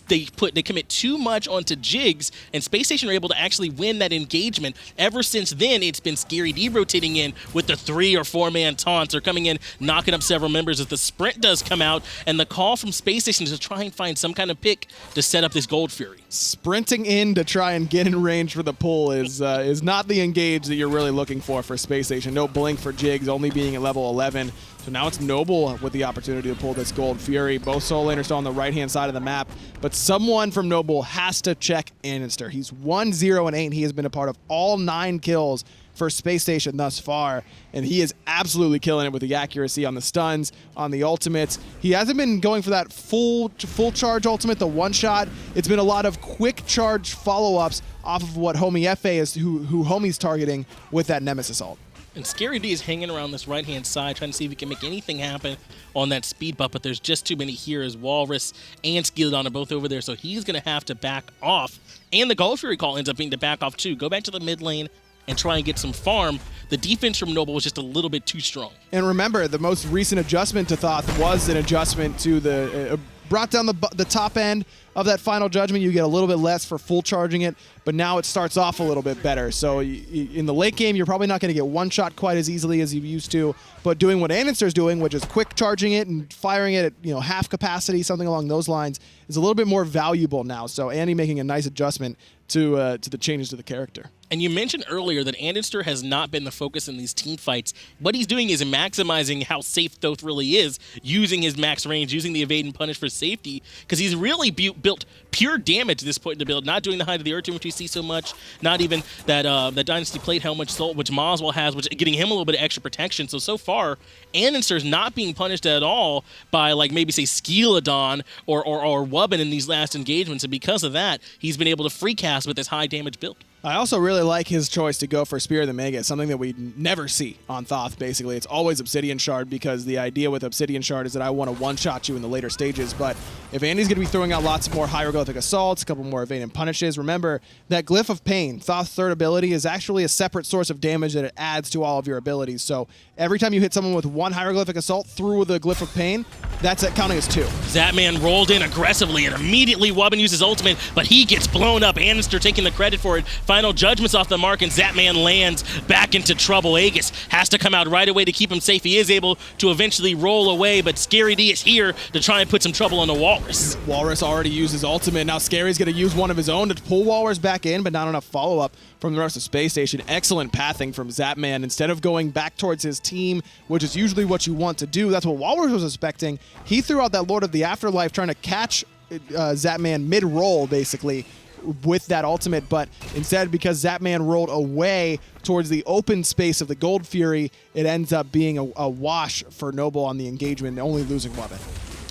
they commit too much onto Jigz, and Spacestation are able to actually win that engagement. Ever since then, it's been Scary D rotating in with the 3 or 4-man taunts. They're coming in, knocking up several members as the sprint does come out, and the call from Spacestation is to try and find some kind of pick to set up this Gold Fury. Sprinting in to try and get in range for the pull is not the engage that you're really looking for Spacestation. No blink for Jigz, only being at level 11. So now it's Noble with the opportunity to pull this Gold Fury. Both solo laners still on the right-hand side of the map, but someone from Noble has to check andinster. He's 1-0-8. He has been a part of all 9 kills for Spacestation thus far, and he is absolutely killing it with the accuracy on the stuns, on the ultimates. He hasn't been going for that full charge ultimate, the one-shot. It's been a lot of quick charge follow-ups off of what Homiefe is, who Homie's targeting with that Nemesis ult. And Scary D is hanging around this right-hand side, trying to see if he can make anything happen on that speed buff, but there's just too many here as Whalrus and Skeeledon are both over there, so he's going to have to back off. And the Gold Fury call ends up being to back off too. Go back to the mid lane, and try and get some farm. The defense from Noble was just a little bit too strong. And remember, the most recent adjustment to Thoth was an adjustment to the brought down the top end of that final judgment. You get a little bit less for full charging it, but now it starts off a little bit better. So in the late game, you're probably not going to get one shot quite as easily as you used to, but doing what andinster's doing, which is quick charging it and firing it at half capacity, something along those lines, is a little bit more valuable now. So Andy making a nice adjustment to the changes to the character. And you mentioned earlier that andinster has not been the focus in these team fights. What he's doing is maximizing how safe Thoth really is, using his max range, using the evade and punish for safety, because he's really built pure damage at this point in the build, not doing the high to the earth, which we see so much, not even that Dynasty Plate Helmet, which moswal has, which getting him a little bit of extra protection. So far, andinster's not being punished at all by, like, maybe, say, Skeeledon or Wubbn in these last engagements, and because of that, he's been able to free cast with this high damage build. I also really like his choice to go for Spear of the Mega, something that we never see on Thoth, basically. It's always Obsidian Shard, because the idea with Obsidian Shard is that I want to one-shot you in the later stages, but if Andy's going to be throwing out lots more hieroglyphic assaults, a couple more evade and punishes, remember that Glyph of Pain, Thoth's third ability, is actually a separate source of damage that it adds to all of your abilities. So every time you hit someone with one hieroglyphic assault through the Glyph of Pain, that's counting as 2. Zapman rolled in aggressively, and immediately Wubbn uses ultimate, but he gets blown up. andinster taking the credit for it. Final judgments off the mark, and Zapman lands back into trouble. Aegis has to come out right away to keep him safe. He is able to eventually roll away, but Scary D is here to try and put some trouble on the Whalrus. Whalrus already uses ultimate. Now Scary's going to use one of his own to pull Whalrus back in, but not enough follow-up from the rest of Spacestation. Excellent pathing from Zapman. Instead of going back towards his team, which is usually what you want to do, that's what Whalrus was expecting. He threw out that Lord of the Afterlife trying to catch Zapman mid-roll, basically, with that ultimate, but instead, because Zapman rolled away towards the open space of the Gold Fury, it ends up being a wash for Noble on the engagement, only losing Wubbn.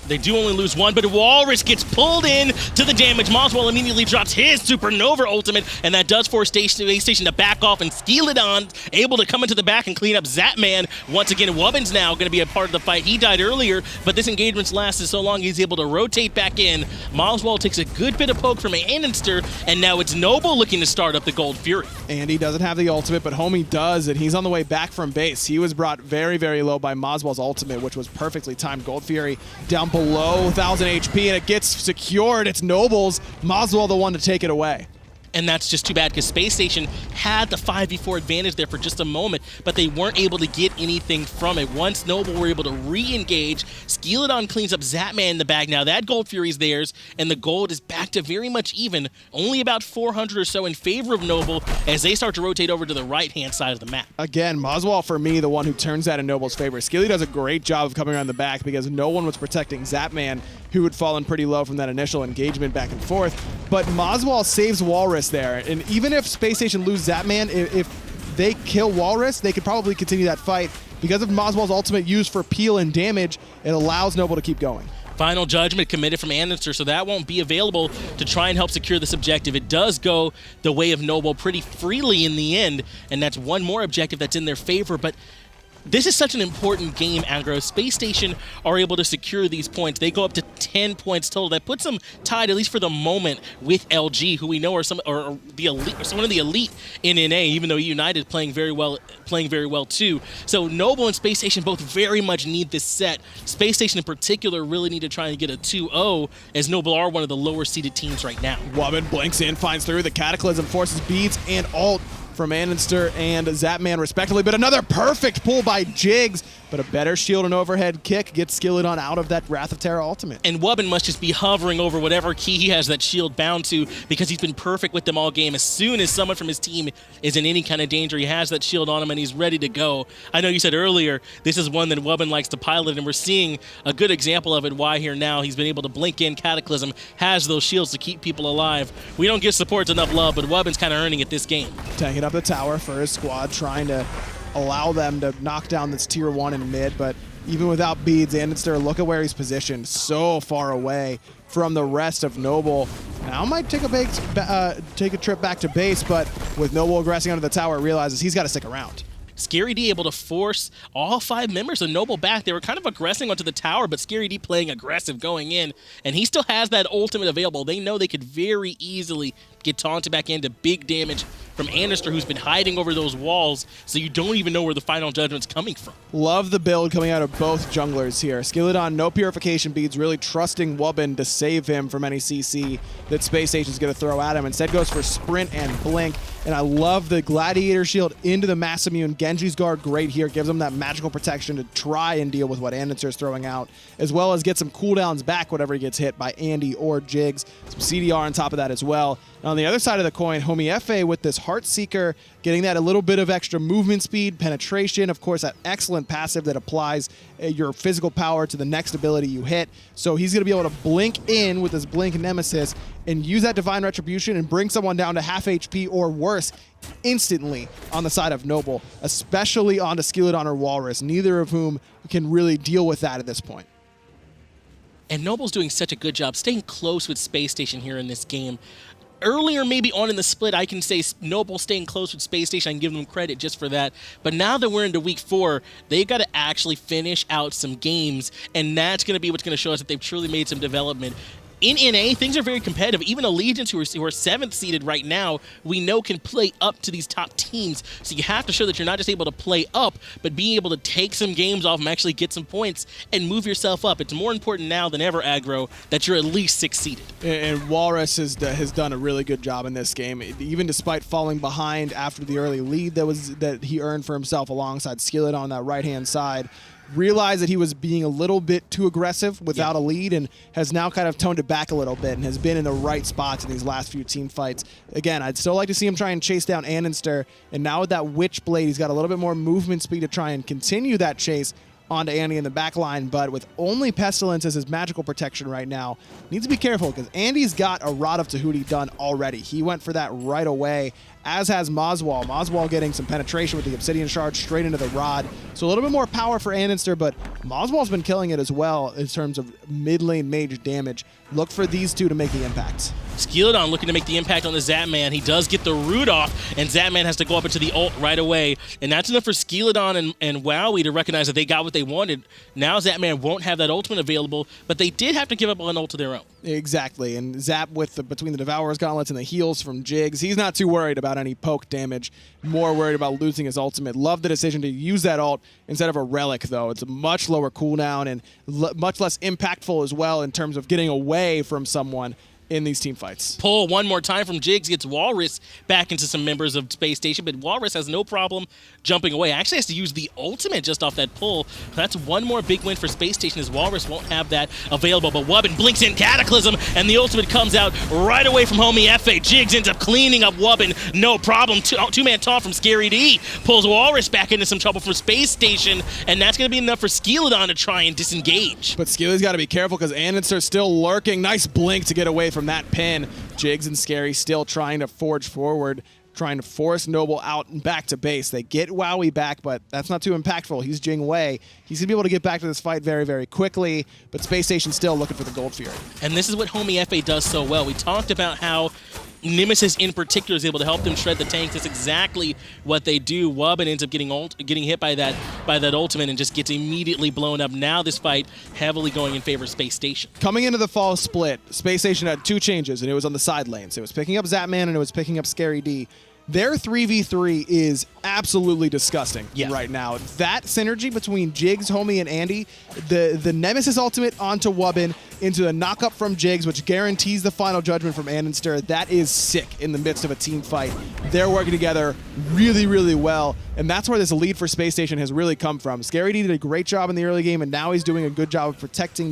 They do only lose one, but Whalrus gets pulled in to the damage. Moswal immediately drops his Supernova ultimate, and that does force Spacestation to back off, and Skeeledon able to come into the back and clean up Zapman. Once again, Wubbn's now going to be a part of the fight. He died earlier, but this engagement's lasted so long, he's able to rotate back in. Moswal takes a good bit of poke from andinster, and now it's Noble looking to start up the Gold Fury. And he doesn't have the ultimate, but Homie does, and he's on the way back from base. He was brought very, very low by Moswal's ultimate, which was perfectly timed. Gold Fury down below 1,000 HP, and it gets secured. It's Noble's. Moswal the one to take it away. And that's just too bad, because Spacestation had the 5v4 advantage there for just a moment, but they weren't able to get anything from it. Once Noble were able to re-engage, Skeeledon cleans up Zapman in the bag. Now that Gold Fury's theirs, and the gold is back to very much even, only about 400 or so in favor of Noble as they start to rotate over to the right-hand side of the map. Again, Moswal, for me, the one who turns that in Noble's favor. Skeely does a great job of coming around the back because no one was protecting Zapman, who had fallen pretty low from that initial engagement back and forth. But Moswal saves Whalrus there, and even if Spacestation lose Zapman, if they kill Whalrus, they could probably continue that fight. Because of Moswal's ultimate used for peel and damage, it allows Noble to keep going. Final judgment committed from andinster, so that won't be available to try and help secure this objective. It does go the way of Noble pretty freely in the end, and that's one more objective that's in their favor, but this is such an important game, Aggro. Spacestation are able to secure these points. They go up to 10 points total. That puts them tied, at least for the moment, with LG, who we know are some or the elite, or one of the elite in NA, even though United playing very well too. So Noble and Spacestation both very much need this set. Spacestation in particular really need to try and get a 2-0, as Noble are one of the lower seeded teams right now. Wubbn blinks in, finds through. The Cataclysm forces beads and ult from andinster and Zapman respectively, but another perfect pull by Jigz, but a better shield and overhead kick gets Skeeledon out of that Wrath of Terra ultimate. And Wubbn must just be hovering over whatever key he has that shield bound to, because he's been perfect with them all game. As soon as someone from his team is in any kind of danger, he has that shield on him and he's ready to go. I know you said earlier, this is one that Wubbn likes to pilot, and we're seeing a good example of it. Why here now, he's been able to blink in Cataclysm, has those shields to keep people alive. We don't give supports enough love, but Wubbn's kind of earning it this game. Tanking up the tower for his squad, trying to allow them to knock down this tier 1 in mid, but even without beads, andinster, look at where he's positioned, so far away from the rest of Noble. Now might take a trip back to base, but with Noble aggressing under the tower, realizes he's got to stick around. Scary D able to force all 5 members of Noble back. They were kind of aggressing onto the tower, but Scary D playing aggressive going in, and he still has that ultimate available. They know they could very easily get taunted back into big damage from andinster, who's been hiding over those walls, so you don't even know where the final judgment's coming from. Love the build coming out of both junglers here. Skeeledon, no purification beads, really trusting Wubbn to save him from any CC that Spacestation's going to throw at him. Instead goes for sprint and blink. And I love the Gladiator Shield into the Mass Immune. Genji's Guard, great here. Gives him that magical protection to try and deal with what andinster is throwing out, as well as get some cooldowns back whenever he gets hit by Andy or Jigz. Some CDR on top of that as well. And on the other side of the coin, Homiefe with this Heartseeker, getting that a little bit of extra movement speed, penetration, of course, that excellent passive that applies your physical power to the next ability you hit. So he's going to be able to blink in with his Blink Nemesis and use that Divine Retribution and bring someone down to half HP or worse instantly on the side of Noble, especially onto Skeeledon or Whalrus, neither of whom can really deal with that at this point. And Noble's doing such a good job staying close with Spacestation here in this game. Earlier, maybe on in the split, I can say Noble staying close with Spacestation. I can give them credit just for that. But now that we're into week 4, they've got to actually finish out some games, and that's going to be what's going to show us that they've truly made some development. In NA, things are very competitive. Even Allegiance, who are 7th seeded right now, we know can play up to these top teams. So you have to show that you're not just able to play up, but being able to take some games off and actually get some points and move yourself up. It's more important now than ever, Aggro, that you're at least 6th seeded. And Whalrus has done a really good job in this game, even despite falling behind after the early lead that he earned for himself alongside Skeeledon on that right-hand side. Realized that he was being a little bit too aggressive without a lead and has now kind of toned it back a little bit and has been in the right spots in these last few team fights. Again, I'd still like to see him try and chase down andinster, and now with that Witchblade, he's got a little bit more movement speed to try and continue that chase onto Andy in the back line, but with only Pestilence as his magical protection right now, needs to be careful because Andy's got a Rod of Tahuti done already. He went for that right away, as has moswal. Moswal getting some penetration with the Obsidian Shard straight into the Rod. So a little bit more power for andinster, but moswal's been killing it as well in terms of mid lane mage damage. Look for these two to make the impact. Skeeledon looking to make the impact on the Zapman. He does get the root off, and Zapman has to go up into the ult right away. And that's enough for Skeeledon and Wowy to recognize that they got what they wanted. Now Zapman won't have that ultimate available, but they did have to give up an ult of their own. Exactly, and Zap between the Devourer's Gauntlets and the heals from Jigz, he's not too worried about any poke damage, more worried about losing his ultimate. Love the decision to use that ult instead of a relic, though. It's a much lower cooldown and much less impactful as well in terms of getting away from someone in these team fights. Pull one more time from Jigz, gets Whalrus back into some members of Spacestation, but Whalrus has no problem jumping away. Actually has to use the ultimate just off that pull. That's one more big win for Spacestation, as Whalrus won't have that available. But Wubbn blinks in Cataclysm, and the ultimate comes out right away from Homiefe. Jigz ends up cleaning up Wubbn, no problem. Two-man taunt from Scary D pulls Whalrus back into some trouble for Spacestation, and that's going to be enough for Skeeledon to try and disengage. But Skeeledon's got to be careful because andinster's still lurking. Nice blink to get away from that pin. Jigz and Scary still trying to forge forward, trying to force Noble out and back to base. They get Wowy back, but that's not too impactful. He's Jing Wei. He's going to be able to get back to this fight very, very quickly, but Spacestation's still looking for the Gold Fury. And this is what Homiefe does so well. We talked about how Nemesis in particular is able to help them shred the tanks. That's exactly what they do. Wubbn ends up getting hit by that ultimate and just gets immediately blown up. Now this fight heavily going in favor of Spacestation. Coming into the fall split, Spacestation had 2 changes, and it was on the side lanes. It was picking up Zapman and it was picking up Scary D. Their 3v3 is absolutely disgusting right now. That synergy between Jigz, Homie, and Andy, the Nemesis ultimate onto Wubbn, into a knock-up from Jigz, which guarantees the final judgment from andinster, that is sick in the midst of a team fight. They're working together really, really well, and that's where this lead for Spacestation has really come from. Scary D did a great job in the early game, and now he's doing a good job of protecting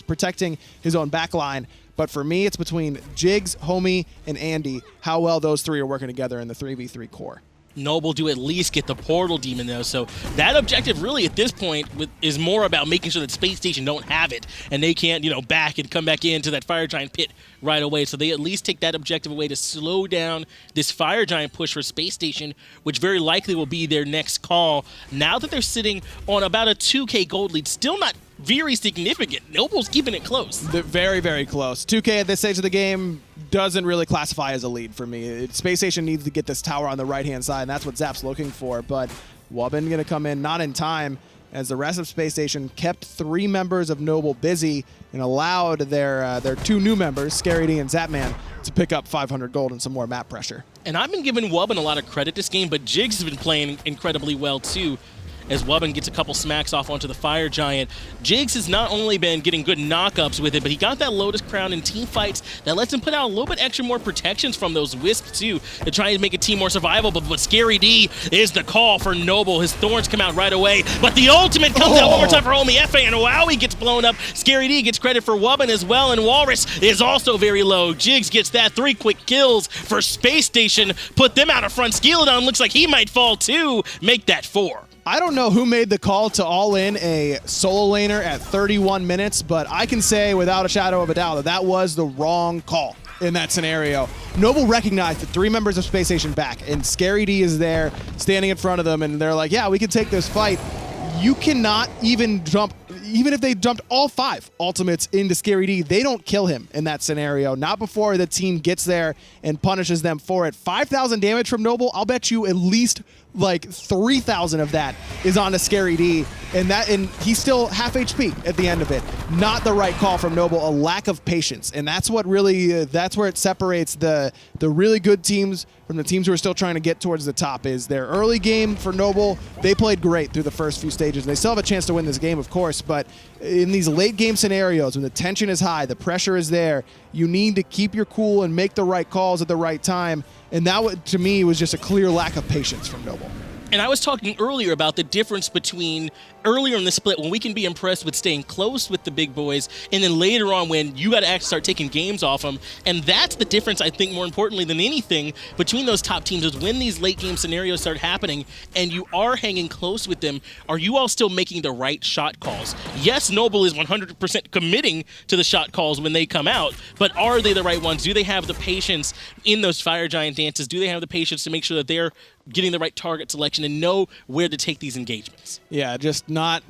protecting his own backline. But for me, it's between Jigz, Homie, and Andy, how well those 3 are working together in the 3v3 core. Noble do at least get the Portal Demon, though, so that objective really at this point is more about making sure that Spacestation don't have it, and they can't, back and come back into that Fire Giant pit right away. So they at least take that objective away to slow down this Fire Giant push for Spacestation, which very likely will be their next call. Now that they're sitting on about a 2K gold lead, still not very significant. Noble's keeping it close. They're very, very close. 2K at this stage of the game doesn't really classify as a lead for me. Spacestation needs to get this tower on the right-hand side, and that's what Zap's looking for. But Wubbn going to come in not in time, as the rest of Spacestation kept 3 members of Noble busy and allowed their 2 new members, Scary D and Zapman, to pick up 500 gold and some more map pressure. And I've been giving Wubbn a lot of credit this game, but Jigz has been playing incredibly well too, as Wubbn gets a couple smacks off onto the Fire Giant. Jigz has not only been getting good knockups with it, but he got that Lotus Crown in team fights that lets him put out a little bit extra more protections from those Wisps too, to try and make a team more survivable. But Scary D is the call for Noble. His Thorns come out right away, but the ultimate comes out one more time for Homiefe, and Wowy gets blown up. Scary D gets credit for Wubbn as well, and Whalrus is also very low. Jigz gets that 3 quick kills for Space Station, put them out of front. Skeeledon looks like he might fall too, make that 4. I don't know who made the call to all in a solo laner at 31 minutes, but I can say without a shadow of a doubt that that was the wrong call in that scenario. Noble recognized the 3 members of Spacestation back, and Scary D is there standing in front of them, and they're like, yeah, we can take this fight. You cannot even jump, even if they jumped all 5 ultimates into Scary D, they don't kill him in that scenario. Not before the team gets there and punishes them for it. 5,000 damage from Noble, I'll bet you at least like 3,000 of that is on a Scary D, and he's still half HP at the end of it. Not the right call from Noble, a lack of patience, and that's what really that's where it separates the really good teams from the teams who are still trying to get towards the top. Is their early game for Noble, they played great through the first few stages. They still have a chance to win this game, of course, but in these late game scenarios, when the tension is high, the pressure is there, you need to keep your cool and make the right calls at the right time. And that, to me, was just a clear lack of patience from Noble. And I was talking earlier about the difference between earlier in the split when we can be impressed with staying close with the big boys, and then later on when you got to actually start taking games off them. And that's the difference, I think, more importantly than anything, between those top teams is when these late game scenarios start happening and you are hanging close with them, are you all still making the right shot calls? Yes, Noble is 100% committing to the shot calls when they come out, but are they the right ones? Do they have the patience in those Fire Giant dances? Do they have the patience to make sure that they're getting the right target selection and know where to take these engagements? Yeah, just not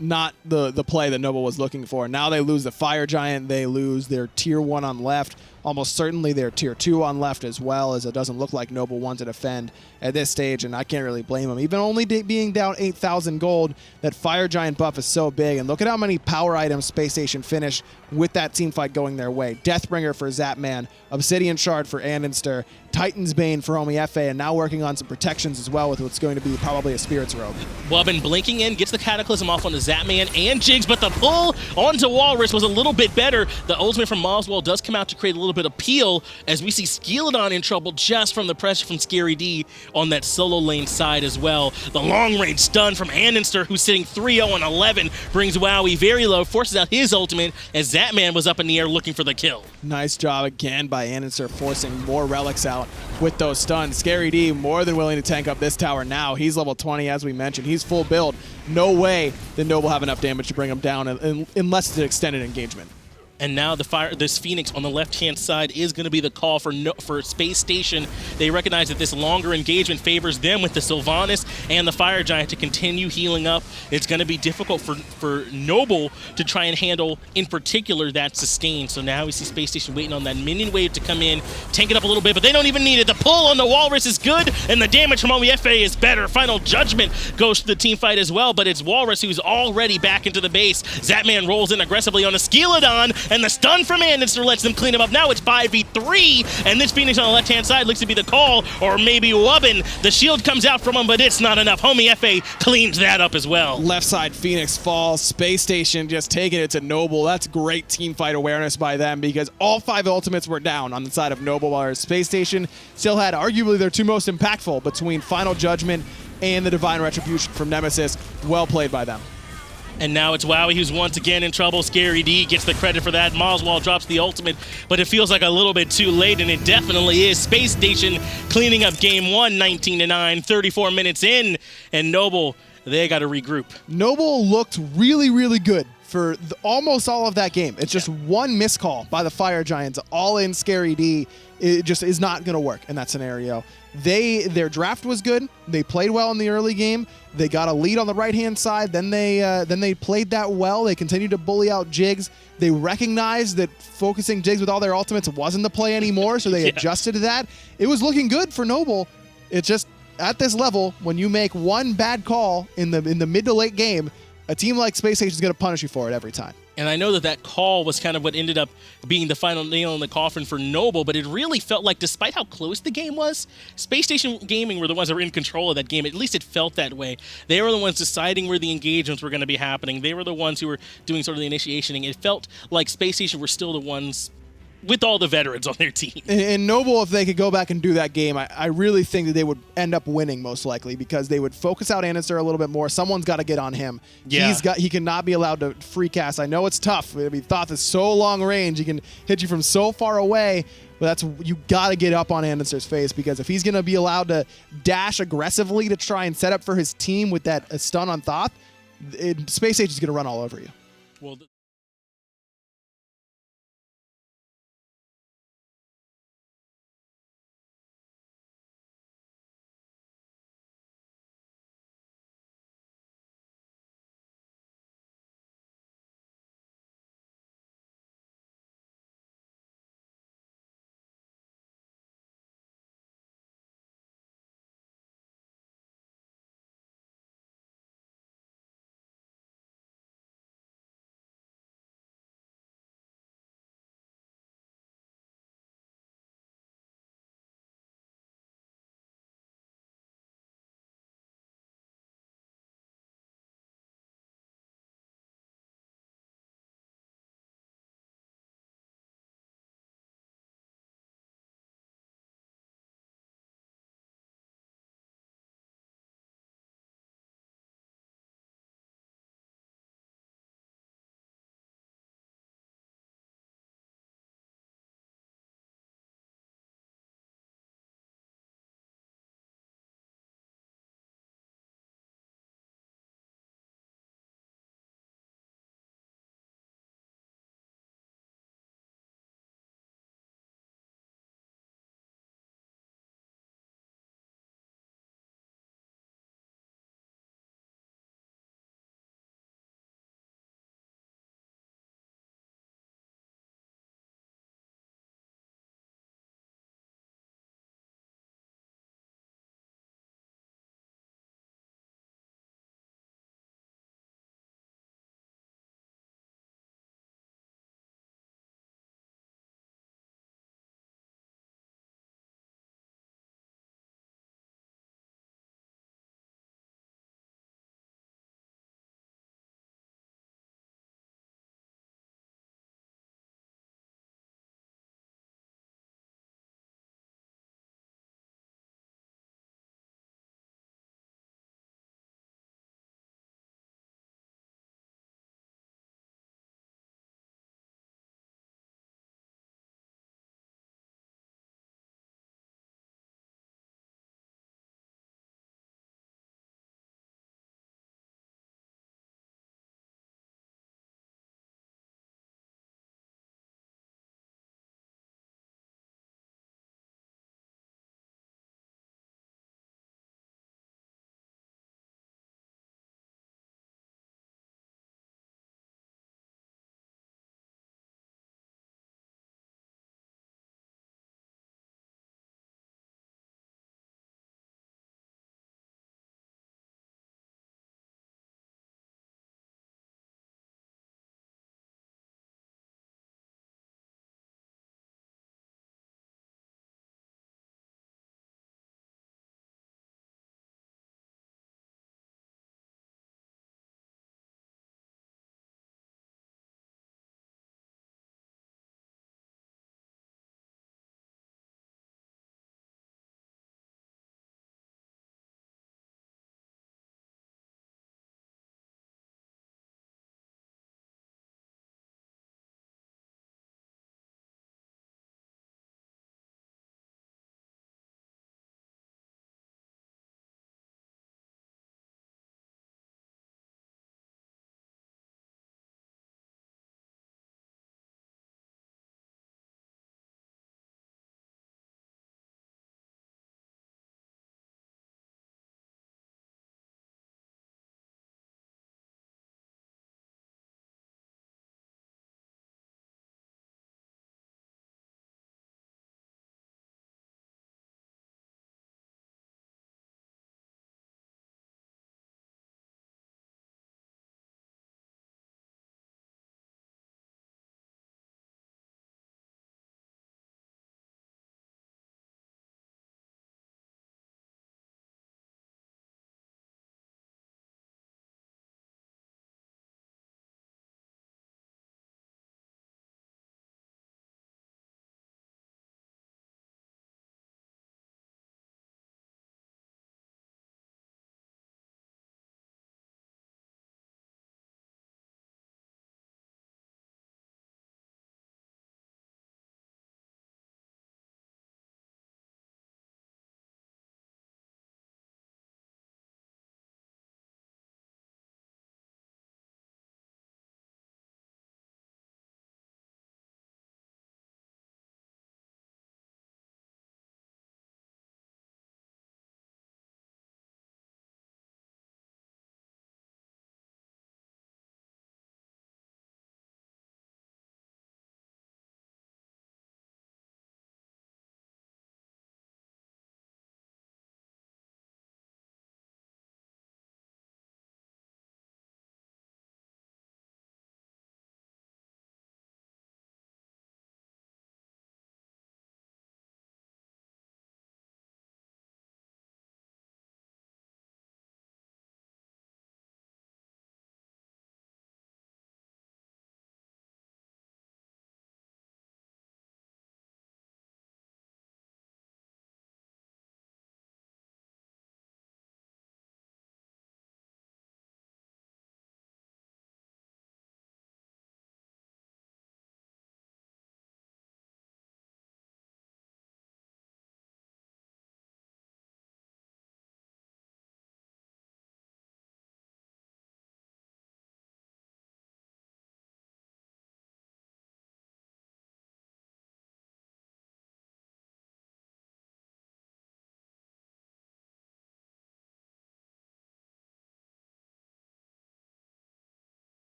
the play that Noble was looking for. Now they lose the Fire Giant, they lose their tier 1 on left, almost certainly their tier 2 on left as well, as it doesn't look like Noble wants to defend at this stage, and I can't really blame him. Even only being down 8,000 gold, that Fire Giant buff is so big, and look at how many power items Space Station finished with that team fight going their way. Deathbringer for Zapman, Obsidian Shard for andinster, Titan's Bane for Homiefe, and now working on some protections as well with what's going to be probably a Spirit's Robe. Wubbn blinking in, gets the Cataclysm off onto Zapman and Jigz, but the pull onto Whalrus was a little bit better. The ultimate from moswal does come out to create a little bit of peel, as we see Skeeledon in trouble just from the pressure from Scary D on that solo lane side as well. The long-range stun from andinster, who's sitting 3-0 on 11, brings Wowy very low, forces out his ultimate as Zapman was up in the air looking for the kill. Nice job again by andinster, forcing more relics out with those stuns. Scary D more than willing to tank up this tower now. He's level 20, as we mentioned. He's full build. No way that Noble have enough damage to bring him down unless it's an extended engagement. And now this Phoenix on the left-hand side is going to be the call for Space Station. They recognize that this longer engagement favors them with the Sylvanus and the Fire Giant to continue healing up. It's going to be difficult for Noble to try and handle, in particular, that sustain. So now we see Space Station waiting on that minion wave to come in, tank it up a little bit, but they don't even need it. The pull on the Whalrus is good, and the damage from Homiefe is better. Final Judgment goes to the team fight as well, but it's Whalrus who's already back into the base. Zapman rolls in aggressively on a Skeeledon, and the stun from andinster lets them clean him up. Now it's 5v3, and this Phoenix on the left-hand side looks to be the call, or maybe Wubbn. The shield comes out from him, but it's not enough. Homiefe cleans that up as well. Left side Phoenix falls. Space Station just taking it to Noble. That's great team fight awareness by them, because all 5 ultimates were down on the side of Noble, while Space Station still had arguably their 2 most impactful between Final Judgment and the Divine Retribution from Nemesis. Well played by them. And now it's Wowy who's once again in trouble. Scary D gets the credit for that. moswal drops the ultimate, but it feels like a little bit too late, and it definitely is. Space Station cleaning up game 1, 19-9, 34 minutes in, and Noble, they got to regroup. Noble looked really, really good for almost all of that game. It's just one miscall by the Fire Giants, all in Scary D. It just is not going to work in that scenario. Their draft was good. They played well in the early game. They got a lead on the right-hand side. Then they played that well. They continued to bully out Jigz. They recognized that focusing Jigz with all their ultimates wasn't the play anymore, so they adjusted to that. It was looking good for Noble. It's just at this level, when you make one bad call in the mid to late game, a team like Space Station is going to punish you for it every time. And I know that that call was kind of what ended up being the final nail in the coffin for Noble, but it really felt like, despite how close the game was, Spacestation Gaming were the ones that were in control of that game. At least it felt that way. They were the ones deciding where the engagements were going to be happening. They were the ones who were doing sort of the initiating. It felt like Spacestation were still the ones with all the veterans on their team. And Noble, if they could go back and do that game, I really think that they would end up winning most likely, because they would focus out andinster a little bit more. Someone's got to get on him. Yeah. He cannot be allowed to free cast. I know it's tough. I mean, Thoth is so long range. He can hit you from so far away. But you got to get up on andinster's face, because if he's going to be allowed to dash aggressively to try and set up for his team with that stun on Thoth, Space Age is going to run all over you. Well,